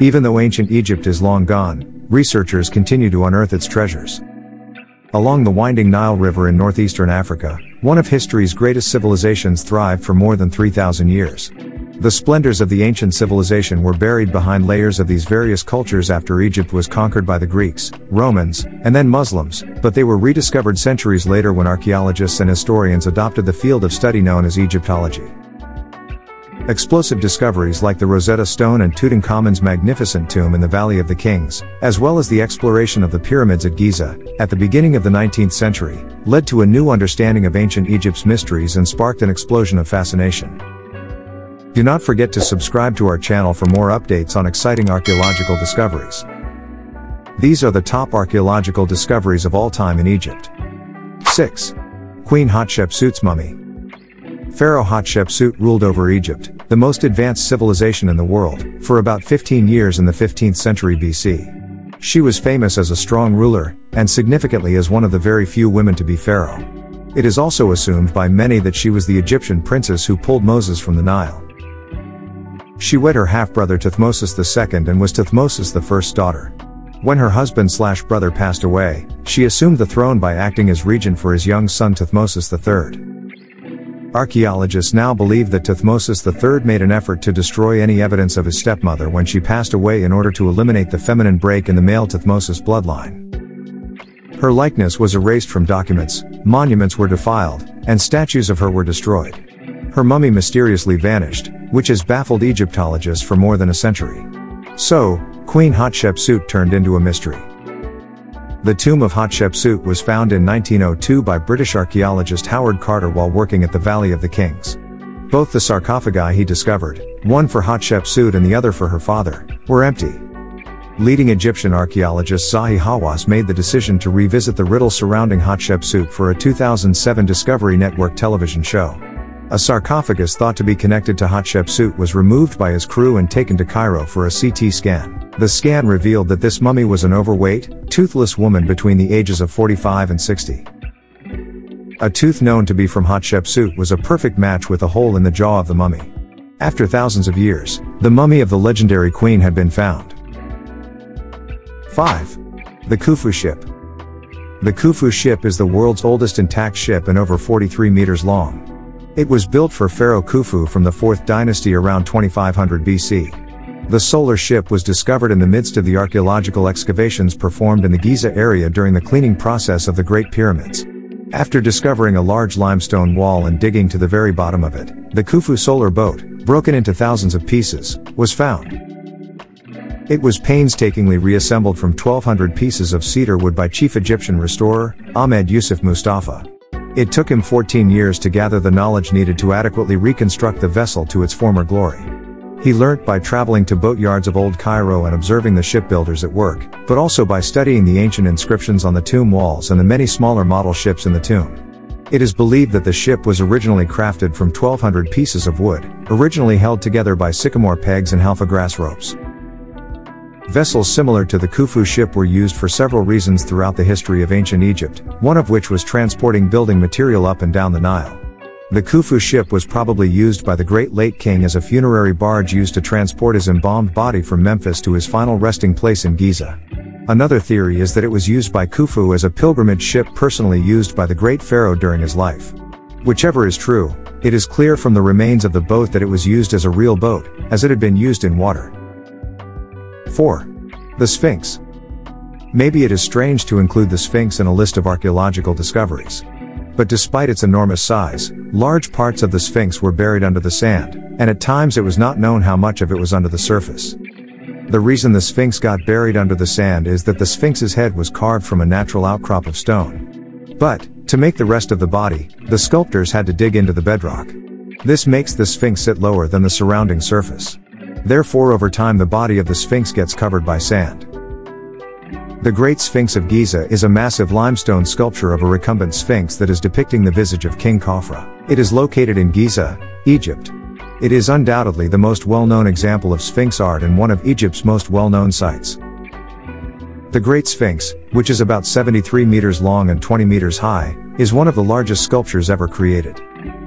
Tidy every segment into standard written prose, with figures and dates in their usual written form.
Even though ancient Egypt is long gone, researchers continue to unearth its treasures. Along the winding Nile River in northeastern Africa, one of history's greatest civilizations thrived for more than 3,000 years. The splendors of the ancient civilization were buried behind layers of these various cultures after Egypt was conquered by the Greeks, Romans, and then Muslims, but they were rediscovered centuries later when archaeologists and historians adopted the field of study known as Egyptology. Explosive discoveries like the Rosetta Stone and Tutankhamun's magnificent tomb in the Valley of the Kings, as well as the exploration of the pyramids at Giza, at the beginning of the 19th century, led to a new understanding of ancient Egypt's mysteries and sparked an explosion of fascination. Do not forget to subscribe to our channel for more updates on exciting archaeological discoveries. These are the top archaeological discoveries of all time in Egypt. 6. Queen Hatshepsut's mummy. Pharaoh Hatshepsut ruled over Egypt, the most advanced civilization in the world, for about 15 years in the 15th century BC. She was famous as a strong ruler, and significantly as one of the very few women to be pharaoh. It is also assumed by many that she was the Egyptian princess who pulled Moses from the Nile. She wed her half-brother Thutmosis II and was Thutmosis I's daughter. When her husband/brother passed away, she assumed the throne by acting as regent for his young son Thutmosis III. Archaeologists now believe that Thutmosis III made an effort to destroy any evidence of his stepmother when she passed away in order to eliminate the feminine break in the male Thutmosis bloodline. Her likeness was erased from documents, monuments were defiled, and statues of her were destroyed. Her mummy mysteriously vanished, which has baffled Egyptologists for more than a century. So, Queen Hatshepsut turned into a mystery. The tomb of Hatshepsut was found in 1902 by British archaeologist Howard Carter while working at the Valley of the Kings. Both the sarcophagi he discovered, one for Hatshepsut and the other for her father, were empty. Leading Egyptian archaeologist Zahi Hawass made the decision to revisit the riddle surrounding Hatshepsut for a 2007 Discovery Network television show. A sarcophagus thought to be connected to Hatshepsut was removed by his crew and taken to Cairo for a CT scan. The scan revealed that this mummy was an overweight, toothless woman between the ages of 45 and 60. A tooth known to be from Hatshepsut was a perfect match with a hole in the jaw of the mummy. After thousands of years, the mummy of the legendary queen had been found. 5. The Khufu ship. The Khufu ship is the world's oldest intact ship and over 43 meters long. It was built for Pharaoh Khufu from the 4th dynasty around 2500 BC. The solar ship was discovered in the midst of the archaeological excavations performed in the Giza area during the cleaning process of the Great Pyramids. After discovering a large limestone wall and digging to the very bottom of it, the Khufu solar boat, broken into thousands of pieces, was found. It was painstakingly reassembled from 1,200 pieces of cedar wood by chief Egyptian restorer, Ahmed Yusuf Mustafa. It took him 14 years to gather the knowledge needed to adequately reconstruct the vessel to its former glory. He learnt by traveling to boatyards of Old Cairo and observing the shipbuilders at work, but also by studying the ancient inscriptions on the tomb walls and the many smaller model ships in the tomb. It is believed that the ship was originally crafted from 1,200 pieces of wood, originally held together by sycamore pegs and halfa grass ropes. Vessels similar to the Khufu ship were used for several reasons throughout the history of ancient Egypt, one of which was transporting building material up and down the Nile. The Khufu ship was probably used by the great late king as a funerary barge used to transport his embalmed body from Memphis to his final resting place in Giza. Another theory is that it was used by Khufu as a pilgrimage ship personally used by the great pharaoh during his life. Whichever is true, it is clear from the remains of the boat that it was used as a real boat, as it had been used in water. 4. The Sphinx. Maybe it is strange to include the Sphinx in a list of archaeological discoveries. But despite its enormous size, large parts of the Sphinx were buried under the sand, and at times it was not known how much of it was under the surface. The reason the Sphinx got buried under the sand is that the Sphinx's head was carved from a natural outcrop of stone. But, to make the rest of the body, the sculptors had to dig into the bedrock. This makes the Sphinx sit lower than the surrounding surface. Therefore, over time the body of the Sphinx gets covered by sand. The Great Sphinx of Giza is a massive limestone sculpture of a recumbent sphinx that is depicting the visage of King Khafra. It is located in Giza, Egypt. It is undoubtedly the most well-known example of Sphinx art and one of Egypt's most well-known sites. The Great Sphinx, which is about 73 meters long and 20 meters high, is one of the largest sculptures ever created.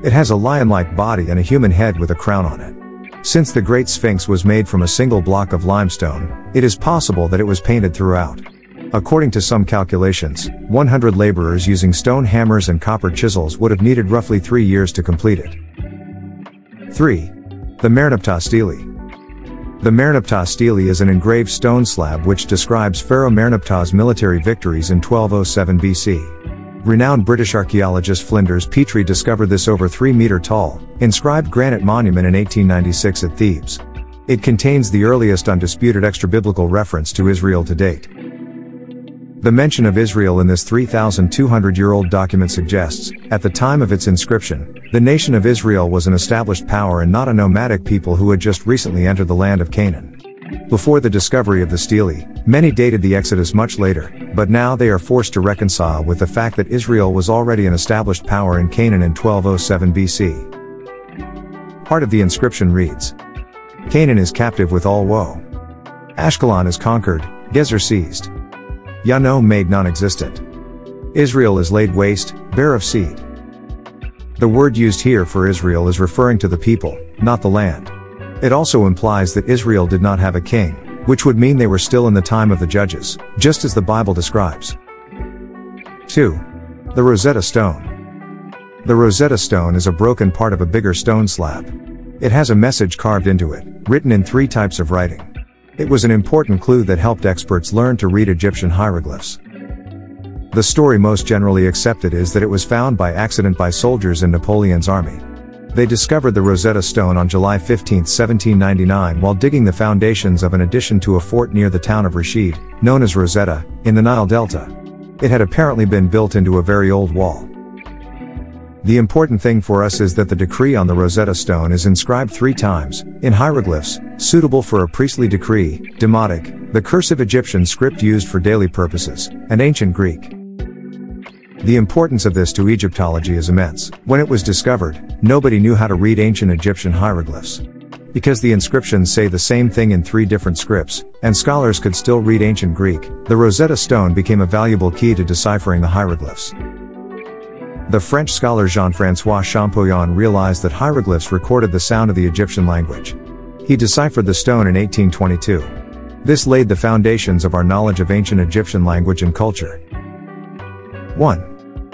It has a lion-like body and a human head with a crown on it. Since the Great Sphinx was made from a single block of limestone, it is possible that it was painted throughout. According to some calculations, 100 laborers using stone hammers and copper chisels would have needed roughly 3 years to complete it. 3. The Merneptah Stele. The Merneptah Stele is an engraved stone slab which describes Pharaoh Merneptah's military victories in 1207 BC. Renowned British archaeologist Flinders Petrie discovered this over 3-meter tall, inscribed granite monument in 1896 at Thebes. It contains the earliest undisputed extra-biblical reference to Israel to date. The mention of Israel in this 3,200-year-old document suggests, at the time of its inscription, the nation of Israel was an established power and not a nomadic people who had just recently entered the land of Canaan. Before the discovery of the stele, many dated the Exodus much later, but now they are forced to reconcile with the fact that Israel was already an established power in Canaan in 1207 BC. Part of the inscription reads, Canaan is captive with all woe. Ashkelon is conquered, Gezer seized. Yano made non-existent. Israel is laid waste, bare of seed. The word used here for Israel is referring to the people, not the land. It also implies that Israel did not have a king, which would mean they were still in the time of the judges, just as the Bible describes. 2. The Rosetta Stone. The Rosetta Stone is a broken part of a bigger stone slab. It has a message carved into it, written in 3 types of writing. It was an important clue that helped experts learn to read Egyptian hieroglyphs. The story most generally accepted is that it was found by accident by soldiers in Napoleon's army. They discovered the Rosetta Stone on July 15, 1799 while digging the foundations of an addition to a fort near the town of Rashid, known as Rosetta, in the Nile Delta. It had apparently been built into a very old wall. The important thing for us is that the decree on the Rosetta Stone is inscribed 3 times, in hieroglyphs, suitable for a priestly decree, Demotic, the cursive Egyptian script used for daily purposes, and ancient Greek. The importance of this to Egyptology is immense. When it was discovered, nobody knew how to read ancient Egyptian hieroglyphs. Because the inscriptions say the same thing in 3 different scripts, and scholars could still read ancient Greek, the Rosetta Stone became a valuable key to deciphering the hieroglyphs. The French scholar Jean-François Champollion realized that hieroglyphs recorded the sound of the Egyptian language. He deciphered the stone in 1822. This laid the foundations of our knowledge of ancient Egyptian language and culture. 1.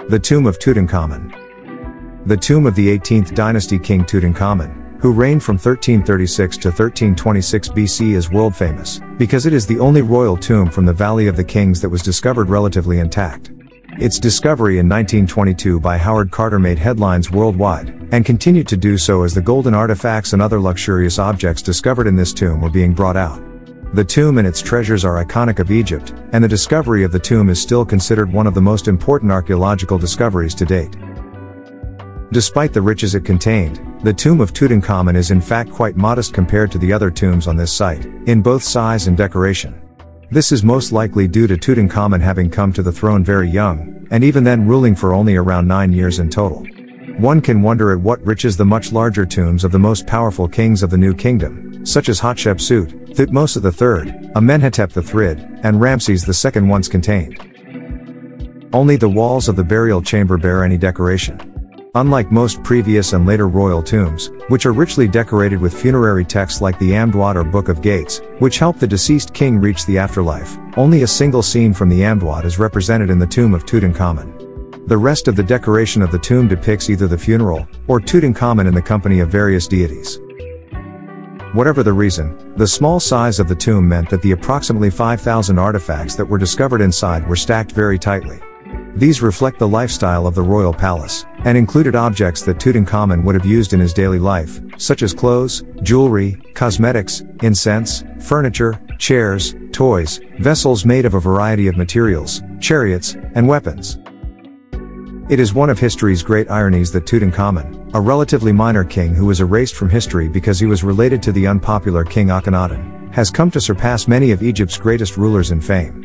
The Tomb of Tutankhamun. The tomb of the 18th dynasty king Tutankhamun, who reigned from 1336 to 1326 BC, is world famous, because it is the only royal tomb from the Valley of the Kings that was discovered relatively intact. Its discovery in 1922 by Howard Carter made headlines worldwide, and continued to do so as the golden artifacts and other luxurious objects discovered in this tomb were being brought out. The tomb and its treasures are iconic of Egypt, and the discovery of the tomb is still considered one of the most important archaeological discoveries to date. Despite the riches it contained, the tomb of Tutankhamun is in fact quite modest compared to the other tombs on this site, in both size and decoration. This is most likely due to Tutankhamun having come to the throne very young, and even then ruling for only around 9 years in total. One can wonder at what riches the much larger tombs of the most powerful kings of the New Kingdom, such as Hatshepsut, Thutmose III, Amenhotep III, and Ramses II once contained. Only the walls of the burial chamber bear any decoration. Unlike most previous and later royal tombs, which are richly decorated with funerary texts like the Amduat or Book of Gates, which help the deceased king reach the afterlife, only a single scene from the Amduat is represented in the tomb of Tutankhamun. The rest of the decoration of the tomb depicts either the funeral, or Tutankhamun in the company of various deities. Whatever the reason, the small size of the tomb meant that the approximately 5,000 artifacts that were discovered inside were stacked very tightly. These reflect the lifestyle of the royal palace, and included objects that Tutankhamun would have used in his daily life, such as clothes, jewelry, cosmetics, incense, furniture, chairs, toys, vessels made of a variety of materials, chariots, and weapons. It is one of history's great ironies that Tutankhamun, a relatively minor king who was erased from history because he was related to the unpopular King Akhenaten, has come to surpass many of Egypt's greatest rulers in fame.